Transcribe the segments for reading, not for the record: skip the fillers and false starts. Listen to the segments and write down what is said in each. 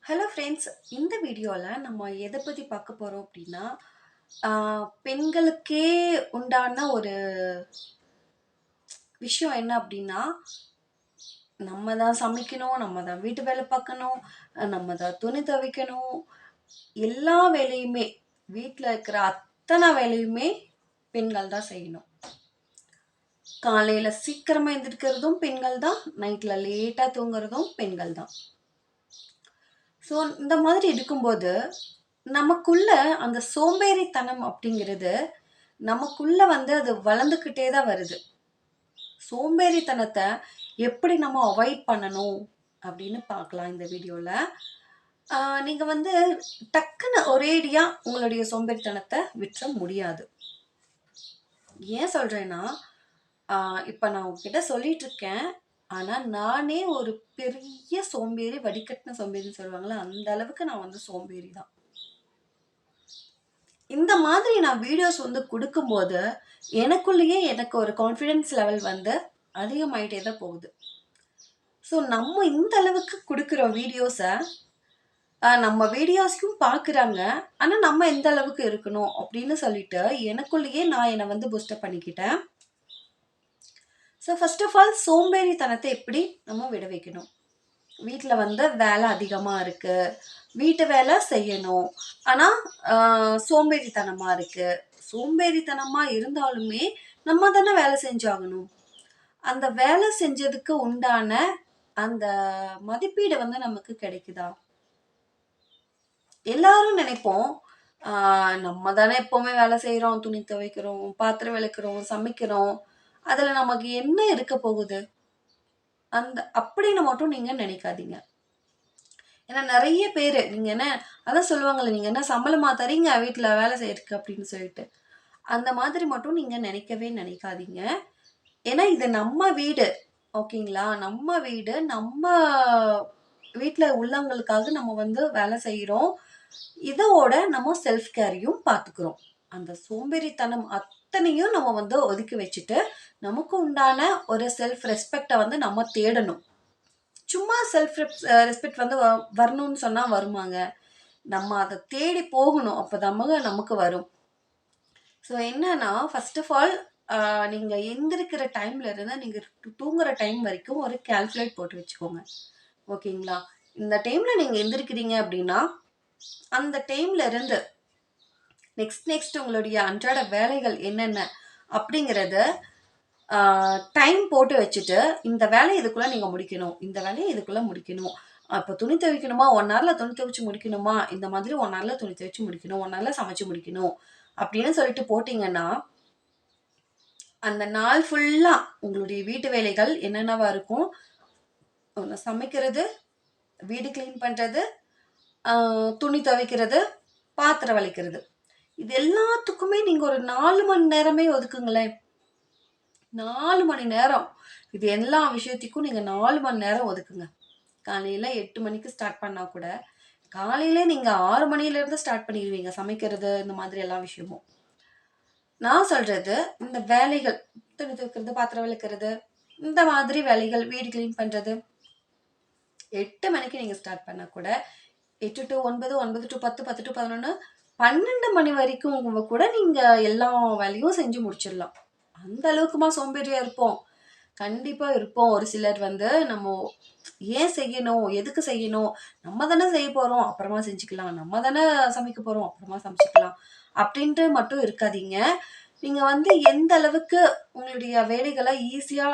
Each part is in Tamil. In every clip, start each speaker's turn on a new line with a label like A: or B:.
A: Hello friends. இந்த வீடியோவில் நம்ம எதை பற்றி பார்க்க போகிறோம் அப்படின்னா, பெண்களுக்கே உண்டான ஒரு விஷயம் என்ன அப்படின்னா, நம்ம தான் சமைக்கணும், நம்ம தான் வீட்டு வேலை பார்க்கணும், நம்ம தான் துணி துவைக்கணும். எல்லா வேலையுமே வீட்டில் இருக்கிற அத்தனை வேலையுமே பெண்கள் தான் செய்யணும். காலையில் சீக்கிரமாக எழுந்திருக்கிறதும் பெண்கள் தான், நைட்டில் லேட்டாக தூங்குறதும் பெண்கள் தான். ஸோ இந்த மாதிரி இருக்கும்போது நமக்குள்ள அந்த சோம்பேறித்தனம் அப்படிங்கிறது நமக்குள்ள அது வளர்ந்துக்கிட்டே தான் வருது. சோம்பேறித்தனத்தை எப்படி நம்ம அவாய்ட் பண்ணணும் அப்படின்னு பார்க்கலாம் இந்த வீடியோவில். நீங்கள் டக்குன்னு ஒரேடியா உங்களுடைய சோம்பேறித்தனத்தை விற்ற முடியாது. ஏன் சொல்கிறேன்னா, இப்போ நான் உங்ககிட்ட சொல்லிட்டு இருக்கேன். ஆனால் நானே ஒரு பெரிய சோம்பேறி, வடிகட்டின சோம்பேறின்னு சொல்லுவாங்களே, அந்த அளவுக்கு நான் சோம்பேறி தான். இந்த மாதிரி நான் வீடியோஸ் கொடுக்கும்போது எனக்குள்ளேயே எனக்கு ஒரு கான்ஃபிடென்ஸ் லெவல் அதிகமாயிட்டே தான் போகுது. ஸோ நம்ம இந்த அளவுக்கு கொடுக்குற வீடியோஸை நம்ம வீடியோஸையும் பார்க்குறாங்க. ஆனால் நம்ம எந்த அளவுக்கு இருக்கணும் அப்படின்னு சொல்லிட்டு எனக்குள்ளேயே நான் என்னை பூஸ்டப் பண்ணிக்கிட்டேன். ஸோ ஃபர்ஸ்ட் ஆஃப் ஆல் சோம்பேறித்தனத்தை எப்படி நம்ம விட வைக்கணும். வீட்டில் வேலை அதிகமாக இருக்குது, வீட்டு வேலை செய்யணும், ஆனால் சோம்பேறித்தனமாக இருக்குது. சோம்பேறித்தனமாக இருந்தாலுமே நம்ம தானே வேலை செஞ்சாகணும். அந்த வேலை செஞ்சதுக்கு உண்டான அந்த மதிப்பீடு நமக்கு கிடைக்குதா? எல்லாரும் நினைப்போம், நம்ம தானே எப்போவுமே வேலை செய்கிறோம், துணி துவைக்கிறோம், பாத்திரம் விளக்குறோம், சமைக்கிறோம், அதில் நமக்கு என்ன இருக்க போகுது அப்படின்னு மட்டும் நீங்கள் நினைக்காதீங்க. ஏன்னா நிறைய பேர் நீங்கள் என்ன அதான் சொல்லுவாங்கல்ல, நீங்கள் என்ன சம்பளமா தரீங்க வீட்டில் வேலை செய்யறதுக்கு அப்படின்னு சொல்லிட்டு, அந்த மாதிரி மட்டும் நீங்கள் நினைக்கவே நினைக்காதீங்க. ஏன்னா இது நம்ம வீடு, ஓகேங்களா? நம்ம வீடு, நம்ம வீட்டில் உள்ளவங்களுக்காக நம்ம வேலை செய்கிறோம். இதோட நம்ம செல்ஃப் கேரையும் பார்த்துக்கிறோம். அந்த சோம்பேறித்தனம் அத்தனையும் நம்ம ஒதுக்கி வச்சுட்டு நமக்கு உண்டான ஒரு செல்ஃப் ரெஸ்பெக்டை நம்ம தேடணும். சும்மா செல்ஃப் ரெஸ்பெக்ட் வரணும்னு சொன்னால் வருமாங்க? நம்ம அதை தேடி போகணும், அப்போ நமக்கு வரும். ஸோ என்னன்னா, ஃபர்ஸ்ட் ஆஃப் ஆல் நீங்கள் எந்திரிக்கிற டைம்ல இருந்து நீங்கள் தூங்குற டைம் வரைக்கும் ஒரு கால்குலேட் போட்டு வச்சுக்கோங்க, ஓகேங்களா? இந்த டைமில் நீங்கள் எந்திரிக்கிறீங்க அப்படின்னா அந்த டைம்ல இருந்து நெக்ஸ்ட் உங்களுடைய அன்றாட வேலைகள் என்னென்ன அப்படிங்கிறத டைம் போட்டு வச்சுட்டு, இந்த வேலையை இதுக்குள்ளே நீங்கள் முடிக்கணும், இந்த வேலையை இதுக்குள்ளே முடிக்கணும். அப்போ துணி துவைக்கணுமா, 1 ஹவரில் துணி துவைச்சு முடிக்கணுமா, இந்த மாதிரி 1 ஹவரில் துணி துவைச்சு முடிக்கணும், 1 ஹவரில் சமைச்சு முடிக்கணும் அப்படின்னு சொல்லிட்டு போட்டிங்கன்னா, அந்த நாள் ஃபுல்லாக உங்களுடைய வீட்டு வேலைகள் என்னென்னவா இருக்கும்? ஒன்று சமைக்கிறது, வீடு கிளீன் பண்ணுறது, துணி துவைக்கிறது, பாத்திரம் வலிக்கிறது, இது எல்லாத்துக்குமே நீங்கள் ஒரு 4 மணி நேரமே ஒதுக்குங்களேன். 4 மணி நேரம். இது எல்லா விஷயத்துக்கும் நீங்கள் 4 மணி நேரம் ஒதுக்குங்க. காலையில் 8 மணிக்கு ஸ்டார்ட் பண்ணால் கூட காலையிலே நீங்கள் 6 மணிலேருந்து ஸ்டார்ட் பண்ணிடுவீங்க சமைக்கிறது, இந்த மாதிரி எல்லா விஷயமும். நான் சொல்கிறது, இந்த வேலைகள் துணி துவைக்கிறது, பாத்திரம் விளக்குறது, இந்த மாதிரி வேலைகள், வீடு கிளீன் பண்ணுறது 8 மணிக்கு நீங்கள் ஸ்டார்ட் பண்ணால் கூட 8 to 9, 9 to 10, 10 to 11, 12 மணி வரைக்கும் கூட நீங்கள் எல்லா வேலையும் செஞ்சு முடிச்சிடலாம். அந்த அளவுக்குமா சோம்பேறியா இருப்போம்? கண்டிப்பா இருப்போம். ஒரு சிலர் நம்ம ஏன் செய்யணும், எதுக்கு செய்யணும், நம்ம தானே செய்ய போறோம், அப்புறமா செஞ்சுக்கலாம், நம்ம தானே சமைக்க போறோம், அப்புறமா சமைச்சுக்கலாம் அப்படின்ட்டு மட்டும் இருக்காதீங்க. நீங்க எந்த அளவுக்கு உங்களுடைய வேலைகளை ஈஸியா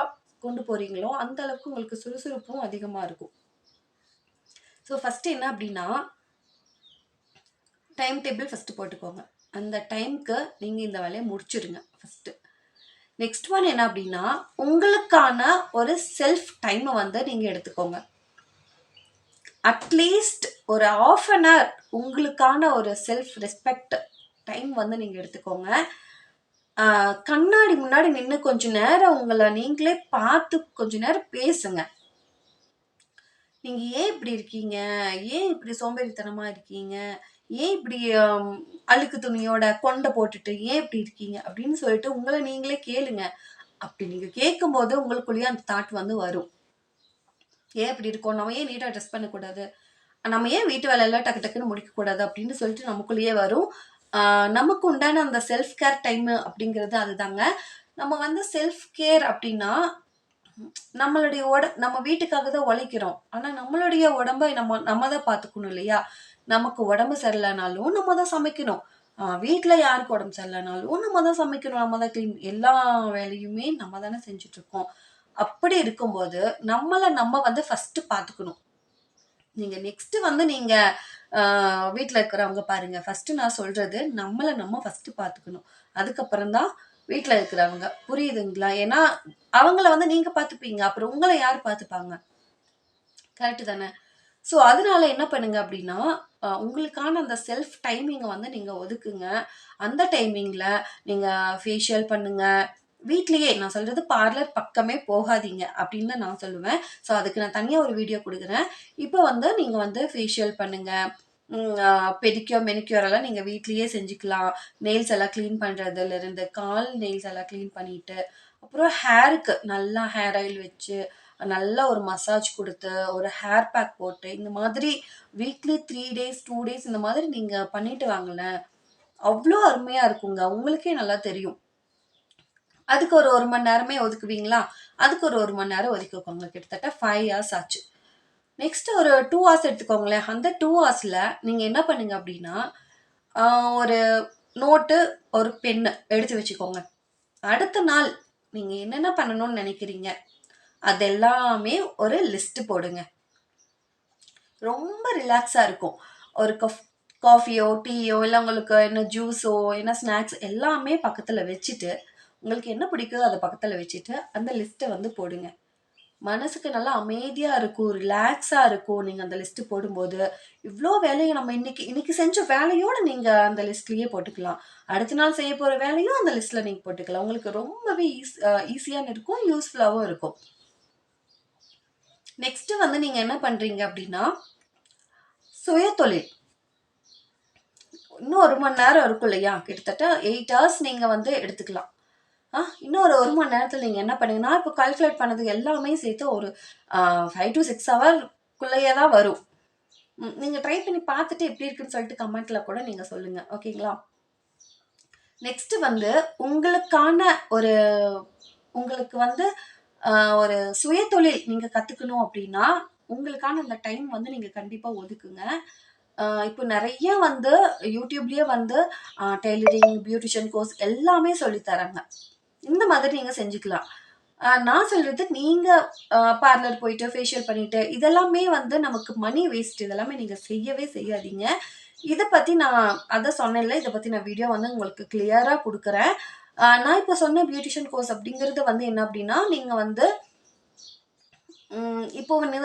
A: கொண்டு போறீங்களோ அந்த அளவுக்கு உங்களுக்கு சுறுசுறுப்பும் அதிகமா இருக்கும். ஸோ ஃபர்ஸ்ட் என்ன அப்படின்னா, டைம் டேபிள் ஃபர்ஸ்ட் போட்டுக்கோங்க. அந்த டைம்க்கு நீங்க இந்த வேலையை முடிச்சிடுங்க ஃபர்ஸ்ட். நெக்ஸ்ட் ஒன் என்ன அப்படின்னா, உங்களுக்கான ஒரு செல்ஃப் டைமை நீங்க எடுத்துக்கோங்க. அட்லீஸ்ட் ஒரு 1/2 an hour உங்களுக்கான ஒரு செல்ஃப் ரெஸ்பெக்ட் டைம் நீங்க எடுத்துக்கோங்க. கண்ணாடி முன்னாடி நின்று கொஞ்ச நேரம் உங்களை நீங்களே பார்த்து கொஞ்ச நேரம் பேசுங்க. நீங்க ஏன் இப்படி இருக்கீங்க, ஏன் இப்படி சோம்பேறித்தனமா இருக்கீங்க, ஏன் இப்படி அழுக்கு துணியோட கொண்டை போட்டுட்டு ஏன் இப்படி இருக்கீங்க அப்படின்னு சொல்லிட்டு உங்களை நீங்களே கேளுங்க. அப்படி நீங்க கேட்கும்போது உங்களுக்குள்ளேயே அந்த தாட் வரும். ஏன் இப்படி இருக்கோம், நம்ம ஏன் நீட்டாக ட்ரெஸ் பண்ணக்கூடாது, நம்ம ஏன் வீட்டு வேலையெல்லாம் டக்கு டக்குன்னு முடிக்கக்கூடாது அப்படின்னு சொல்லிட்டு நமக்குள்ளேயே வரும். நமக்கு உண்டான அந்த செல்ஃப் கேர் டைமு அப்படிங்கிறது அதுதாங்க. நம்ம வந்து செல்ஃப் கேர் அப்படின்னா, நம்மளுடைய நம்ம வீட்டுக்காக தான் உழைக்கிறோம். ஆனா நம்மளுடைய உடம்ப நம்ம நம்ம தான் பார்த்துக்கணும் இல்லையா? நமக்கு உடம்பு சரியில்லனாலும் நம்ம தான் சமைக்கணும். வீட்ல யாருக்கு உடம்பு சரியில்லனாலும் நம்ம தான் சமைக்கணும். நம்ம தான் கிளீன் எல்லா வேலையுமே நம்ம தானே செஞ்சுட்டுருக்கோம். அப்படி இருக்கும்போது, நம்மள நம்ம வந்து ஃபர்ஸ்ட்டு பார்த்துக்கணும். நீங்க நெக்ஸ்ட்டு வந்து நீங்க அ வீட்ல இருக்கிறவங்க பாருங்க. ஃபர்ஸ்ட்டு நான் சொல்றது, நம்மள நம்ம ஃபர்ஸ்ட்டு பார்த்துக்கணும். அதுக்கப்புறம் தான் வீட்ல இருக்கிறவங்க. புரியுதுங்களா? ஏன்னா, அவங்கள வந்து நீங்க பார்த்துப்பீங்க. அப்புறம் உங்கள யார் பார்த்துப்பாங்க? கரெக்ட்டு தானே? ஸோ, அதனால என்ன பண்ணுங்க அப்டின்னா, உங்களுக்கான அந்த செல்ஃப் டைமிங்க வந்து நீங்க ஒதுக்குங்க. அந்த டைமிங்ல நீங்க ஃபேஷியல் பண்ணுங்க. வீட்லயே நான் சொல்றது பார்லர் பக்கமே போகாதீங்க அப்டின்னு தான் நான் சொல்லுவேன். ஸோ, அதுக்கு நான் தனியா ஒரு வீடியோ குடுக்குறேன். இப்போ வந்து நீங்க வந்து ஃபேஷியல் பண்ணுங்க. ம் அ பெடிக்யூர், மெனிக்யூர் எல்லாம் நீங்க வீட்லயே செஞ்சுக்கலாம். நெயில்ஸ் எல்லாம் கிளீன் பண்றதுலருந்து, கால் நெயில்ஸ் எல்லாம் கிளீன் பண்ணிட்டு, அப்புறம் ஹேருக்கு நல்லா ஹேர் ஆயில் வச்சு, நல்லா ஒரு மசாஜ் குடுத்து, ஒரு ஹேர் பேக் போட்டு, இந்த மாதிரி வீக்லி 3 டேஸ், 2 டேஸ் இந்த மாதிரி நீங்க பண்ணிட்டு வாங்களேன். அவ்ளோ அருமையா இருக்குங்க. உங்களுக்கே நல்லா தெரியும். அதுக்கு ஒரு 1 மணி நேரமே ஒதுக்குவீங்களா? அதுக்கு ஒரு 1 மணி நேரம் ஒதுக்கிக்கோங்க. கிட்டத்தட்ட 5 ஹார்ஸ் ஆச்சு. நெக்ஸ்ட் ஒரு 2 ஹார்ஸ் எடுத்துக்கோங்களேன். அந்த 2 ஹார்ஸ்ல நீங்க என்ன பண்ணுங்க அப்டின்னா, ஆ ஒரு நோட்டு, ஒரு பென்னு எடுத்து வச்சுக்கோங்க. அடுத்த நாள் நீங்க என்னென்ன பண்ணணும்னு நெனைக்கிறீங்க? அதெல்லாமே ஒரு லிஸ்ட் போடுங்க. ரொம்ப ரிலாக்ஸா இருக்கும். ஒரு காஃபியோ, டீயோ இல்ல உங்களுக்கு என்ன ஜூஸோ, என்ன ஸ்நாக்ஸ் எல்லாமே பக்கத்துல வச்சுட்டு, உங்களுக்கு என்ன பிடிக்குதோ அத பக்கத்துல வச்சுட்டு, அந்த லிஸ்ட்ட வந்து போடுங்க. மனசுக்கு நல்லா அமைதியா இருக்கும். ரிலாக்ஸா இருக்கும். நீங்க அந்த லிஸ்ட் போடும்போது, இவ்ளோ வேலைய நம்ம இன்னைக்கு இன்னைக்கு செஞ்ச வேலையோட நீங்க அந்த லிஸ்ட்லயே போட்டுக்கலாம். அடுத்த நாள் செய்ய போற வேலையும் அந்த லிஸ்ட்ல நீங்க போட்டுக்கலாம். உங்களுக்கு ரொம்பவே ஈஸியாவும் இருக்கும். யூஸ்ஃபுல்லாவும் இருக்கும். நெக்ஸ்ட் வந்து நீங்க என்ன பண்றீங்க அப்டின்னா, சுயதொழில். இன்னும் 1 மணி நேரம் இருக்கும் இல்லையா? கிட்டத்தட்ட 8 ஹார்ஸ் நீங்க வந்து எடுத்துக்கலாம். இன்னும் ஒரு 1 மணி நேரத்துல நீங்க என்ன பண்ணுங்கன்னா, இப்போ கால்குலேட் பண்ணது எல்லாமே சேர்த்து ஒரு 5 டூ 6 ஹவர்க்குள்ளயே தான் வரும். நீங்க ட்ரை பண்ணி பார்த்துட்டு எப்படி இருக்குன்னு சொல்லிட்டு கமெண்ட்ல கூட நீங்க சொல்லுங்க. ஓகேங்களா? நெக்ஸ்ட் வந்து உங்களுக்கான ஒரு உங்களுக்கு வந்து அ ஒரு சுயதொழில் நீங்க கத்துக்கணும் அப்படின்னா, உங்களுக்கான அந்த டைம் வந்து நீங்க கண்டிப்பா ஒதுக்குங்க. இப்போ நெறைய வந்து YouTubeலயே வந்து டெய்லரிங், பியூட்டிஷியன் கோர்ஸ் எல்லாமே சொல்லி தராங்க. இந்த மாதிரி நீங்க செஞ்சுக்கலாம். நான் சொல்றது நீங்க பார்லர் போயிட்டு, ஃபேஷியல் பண்ணிட்டு, இதெல்லாமே வந்து நமக்கு மணி வேஸ்ட். இதெல்லாமே நீங்க செய்யவே செய்யாதீங்க. இத பத்தி நான் அதான் சொன்னேன்ல, இத பத்தி நான் வீடியோ வந்து உங்களுக்கு கிளியரா குடுக்குறேன். நான் இப்ப சொன்ன பியூட்டிஷியன் கோர்ஸ் அப்படிங்கிறது வந்து என்ன அப்படின்னா, நீங்க வந்து இப்போ வந்து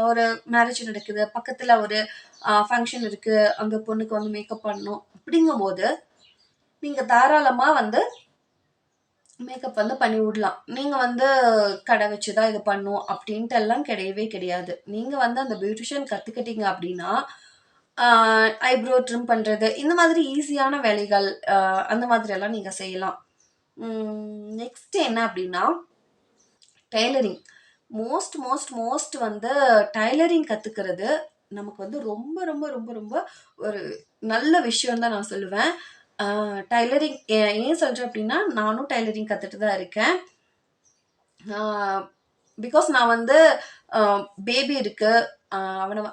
A: ஒரு மேரேஜ் நடக்குது. பக்கத்துல ஒரு ஃபங்ஷன் இருக்கு. அந்த பொண்ணுக்கு வந்து மேக்கப் பண்ணணும். அப்படிங்கும்போது, நீங்க தாராளமா வந்து மேக்கப் வந்து பண்ணி விடலாம். நீங்க வந்து கடை வச்சு தான் இது பண்ணும் அப்படின்ட்டு எல்லாம் கிடையவே கிடையாது. நீங்க வந்து அந்த பியூட்டிஷியன் கத்துக்கிட்டீங்க அப்படின்னா, ஆ ஐப்ரோ ட்ரிம் பண்றது, இந்த மாதிரி ஈஸியான வேலைகள் அந்த மாதிரி எல்லாம் நீங்க செய்யலாம். நெக்ஸ்ட் என்ன அப்படின்னா, டெய்லரிங். மோஸ்ட் வந்து டைலரிங் கத்துக்கிறது நமக்கு வந்து ரொம்ப, ரொம்ப, ரொம்ப, ரொம்ப ஒரு நல்ல விஷயம் தான் நான் சொல்லுவேன். டைலரிங் ஏன் சொல்றேன் அப்டின்னா, நானும் டைலரிங் கத்துட்டு தான் இருக்கேன். ஆ பிகாஸ் நான் வந்து அ பேபி இருக்கு.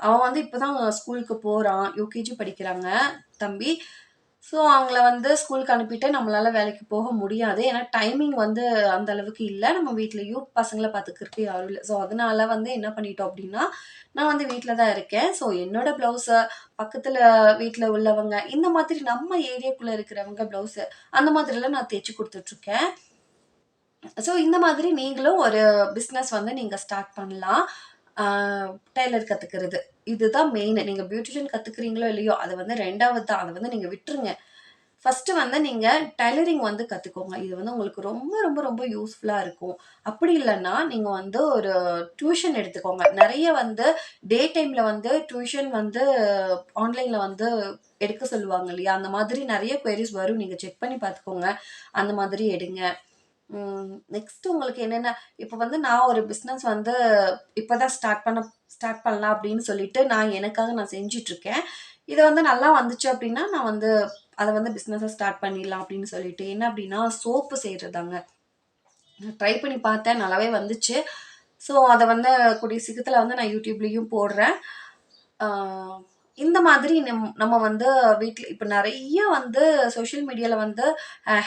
A: அவன் வந்து இப்ப தான் ஸ்கூலுக்கு போறான். யூகேஜி படிக்கிறாங்க தம்பி. ஸோ அவங்கள வந்து ஸ்கூலுக்கு அனுப்பிட்டு நம்மளால வேலைக்கு போக முடியாது. ஏன்னா டைமிங் வந்து அந்த அளவுக்கு இல்ல. நம்ம வீட்லயும் பசங்கள பார்த்துக்கிறதுக்கு யாரும் இல்ல. ஸோ அதனால வந்து என்ன பண்ணிட்டோம் அப்டின்னா, நான் வந்து வீட்ல தான் இருக்கேன். ஸோ என்னோட ப்ளவுஸ பக்கத்துல வீட்ல உள்ளவங்க, இந்த மாதிரி நம்ம ஏரியாக்குள்ள இருக்கிறவங்க ப்ளவுஸு அந்த மாதிரிலாம் நான் தச்சு குடுத்துட்டுருக்கேன். ஸோ இந்த மாதிரி நீங்களும் ஒரு பிசினஸ் வந்து நீங்க ஸ்டார்ட் பண்ணலாம். ஆ டெய்லர் கத்துக்கிறது. இதுதான் மெயின். நீங்க பியூட்டிஷியன் கத்துக்கிறீங்களோ இல்லையோ, அது வந்து 2வது தான். அத வந்து நீங்க விட்டுருங்க. ஃபர்ஸ்ட்டு வந்து நீங்க டெய்லரிங் வந்து கத்துக்கோங்க. இது வந்து உங்களுக்கு ரொம்ப, ரொம்ப, ரொம்ப யூஸ்ஃபுல்லா இருக்கும். அப்படி இல்லன்னா, நீங்க வந்து ஒரு டியூஷன் எடுத்துக்கோங்க. நெறைய வந்து டே டைம்ல வந்து டியூஷன் வந்து ஆன்லைன்ல வந்து எடுக்க சொல்லுவாங்க இல்லையா? அந்த மாதிரி நெறைய குயரீஸ் வரும். நீங்க செக் பண்ணி பார்த்துக்கோங்க. அந்த மாதிரி எடுங்க. நெக்ஸ்ட் உங்களுக்கு என்னென்ன இப்ப வந்து நான் ஒரு பிசினஸ் வந்து இப்ப தான் ஸ்டார்ட் பண்ண ஸ்டார்ட் பண்ணலாம் அப்படின்னு சொல்லிட்டு நான் செஞ்சுட்ருக்கேன். இது வந்து நல்லா வந்துச்சு அப்படின்னா, நான் வந்து அத வந்து பிசினஸா ஸ்டார்ட் பண்ணிடலாம் அப்படின்னு சொல்லிட்டு. என்ன அப்படின்னா, சோப்பு செய்றதாங்க. நான் ட்ரை பண்ணி பார்த்தேன். நல்லாவே வந்துச்சு. ஸோ, அத வந்து கூடிய சீக்கிரத்தில வந்து நான் YouTubeலயும் போடுறேன். ஆ இந்த மாதிரி நம்ம வந்து வீட்ல இப்ப நெறைய வந்து சோசியல் மீடியால வந்து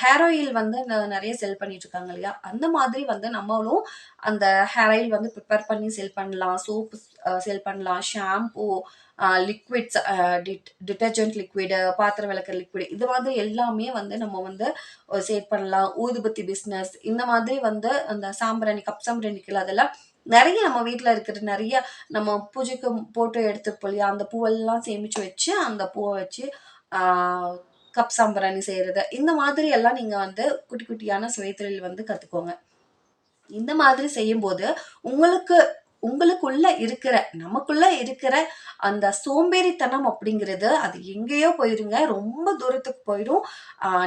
A: ஹேர் ஆயில் வந்து நெறைய செல் பண்ணிட்டுருக்காங்க இல்லையா? அந்த மாதிரி வந்து நம்மளும் அந்த ஹேர் ஆயில் வந்து ப்ரிப்பேர் பண்ணி செல் பண்ணலாம். சோப்பு செல் பண்ணலாம். ஷாம்பூ, லிக்விட்ஸ் டிட்டர்ஜென்ட் லிக்விடு, பாத்திரம் வெளக்குற லிக்விடு இது மாதிரி எல்லாமே வந்து நம்ம வந்து சேல் பண்ணலாம். ஊதுபத்தி பிசினஸ் இந்த மாதிரி வந்து அந்த சாம்பிராணி, கப் சாம்பிராணி இருக்குல்ல அதெல்லாம் நெறைய நம்ம வீட்ல இருக்கிற நெறைய நம்ம பூஜைக்கு போட்டு எடுத்துருப்போம் இல்லையா? அந்த பூவெல்லாம் சேமிச்சு வச்சு, அந்த பூவ வச்சு ஆ கப் சாம்பிராணி செய்றது. இந்த மாதிரி எல்லாம் நீங்க வந்து குட்டி குட்டியான சுயதொழில் வந்து கத்துக்கோங்க. இந்த மாதிரி செய்யும்போது, உங்களுக்கு உங்களுக்குள்ள இருக்கிற நமக்குள்ள இருக்கிற அந்த சோம்பேறித்தனம் அப்படிங்கிறது, அது எங்கேயோ போயிருங்க. ரொம்ப தூரத்துக்கு போயிரும்.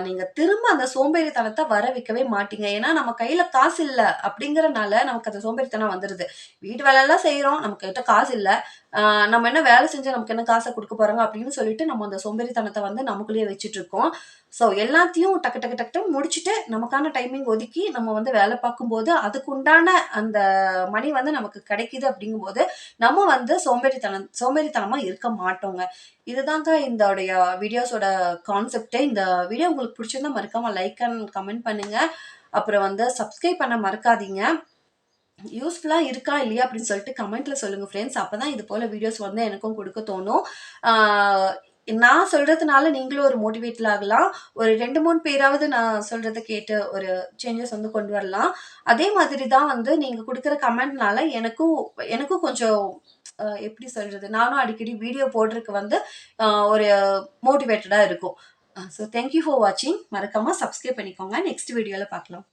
A: நீங்க திரும்ப அந்த சோம்பேறித்தனத்த வர வைக்கவே மாட்டீங்க. ஏன்னா, நம்ம கையில காசு இல்ல அப்படிங்கிறனால நமக்கு அந்த சோம்பேறித்தனம் வந்துருது. வீட்டு வேலைலாம் செய்றோம். நம்ம கிட்ட காசு இல்ல. ஆ நம்ம என்ன வேலை செஞ்சா நமக்கு என்ன காசா குடுக்க போறாங்க அப்படின்னு சொல்லிட்டு, நம்ம அந்த சோம்பேறித்தனத்த வந்து நமக்குள்ளேயே வச்சுட்டுருக்கோம். ஸோ எல்லாத்தையும் டக்கு டக்கு டக்கு டக்குன்னு முடிச்சுட்டு, நமக்கான டைமிங் ஒதுக்கி நம்ம வந்து வேலை பார்க்கும்போது, அதுக்கு உண்டான அந்த மணி வந்து நமக்கு கிடைக்குது அப்படிங்கும்போது, நம்ம வந்து சோம்பேறித்தனமா இருக்க மாட்டோங்க. இதுதாங்க இந்தோடைய வீடியோஸோட கான்செப்ட்டே. இந்த வீடியோ உங்களுக்கு பிடிச்சிருந்தா மறக்காம லைக் அண்ட் கமெண்ட் பண்ணுங்க. அப்புறம் வந்து சப்ஸ்கிரைப் பண்ண மறக்காதீங்க. யூஸ்ஃபுல்லா இருக்கா? இல்லையா? அப்படின்னு சொல்லிட்டு கமெண்ட்ல சொல்லுங்க ஃப்ரெண்ட்ஸ். அப்பதான் இது போல வீடியோஸ் வந்து எனக்கும் குடுக்க தோணும். ஆ நான் சொல்றதுனால நீங்களும் ஒரு மோட்டிவேட்டல் ஆகலாம். ஒரு 2, 3 பேராவது நான் சொல்றத கேட்டு ஒரு சேஞ்சஸ் வந்து கொண்டு வரலாம். அதே மாதிரி தான் வந்து நீங்க குடுக்குற கமெண்ட்னால எனக்கும் எனக்கும் கொஞ்சம் எப்படி சொல்றது? நானும் அடிக்கடி வீடியோ போடுறதுக்கு வந்து ஒரு மோட்டிவேட்டடா இருக்கும். ஸோ தேங்க் யூ ஃபார் வாட்சிங். மறக்காம சப்ஸ்கிரைப் பண்ணிக்கோங்க. நெக்ஸ்ட் வீடியோல பார்க்கலாம்.